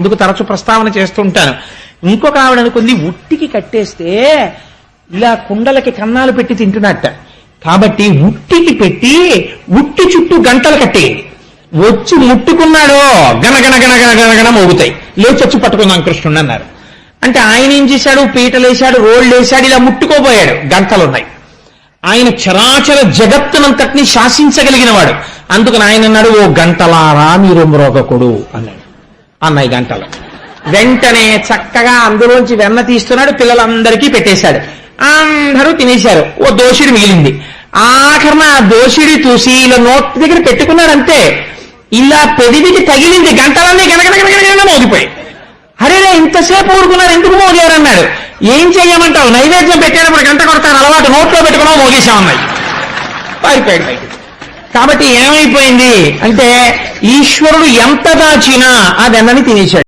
అందుకు తరచు ప్రస్తావన చేస్తుంటాను. ఇంకొక ఆవిడ అనుకుంది ఉట్టికి కట్టేస్తే ఇలా కుండలకి కన్నాలు పెట్టి తింటున్నట్ట, కాబట్టి ఉట్టికి పెట్టి ఉట్టి చుట్టూ గంటలు కట్టేయండి, వచ్చి ముట్టుకున్నాడో గనగన గనగన గనగన మోగుతాయి, లేచొచ్చి పట్టుకుందాం కృష్ణుడు అన్నారు. అంటే ఆయన ఏం చేశాడు, పీటలేశాడు, రోళ్ళు వేశాడు, ఇలా ముట్టుకోబోయాడు, గంటలున్నాయి. ఆయన చరాచర జగత్తునంతటినీ శాసించగలిగిన వాడు. అందుకని ఆయన అన్నాడు, ఓ గంటలారా మీరు మ్రోగకుడు అన్నాడు. అన్నాయి గంటలు. వెంటనే చక్కగా అందులోంచి వెన్న తీస్తున్నాడు, పిల్లలందరికీ పెట్టేశాడు, అందరూ తినేశారు. ఓ దోషుడి మిగిలింది. ఆఖరణ ఆ దోషుడి చూసి ఇలా నోటి దగ్గర పెట్టుకున్నాడంతే, ఇలా పెదివికి తగిలింది, గంటలన్నీ గనగనగనగన మోగిపోయి. అరే ఇంతసేపు ఊరుకున్నారు, ఎందుకు మోగారు అన్నాడు. ఏం చెయ్యమంటావు, నైవేద్యం పెట్టేటప్పుడు గంట కొడతాను అలవాటు, నోట్లో పెట్టుకున్నావు మోగేశామన్నాయి. పారిపోయాడు బయట. కాబట్టి ఏమైపోయింది అంటే ఈశ్వరుడు ఎంత దాచినా ఆ వెన్నని తినేశాడు.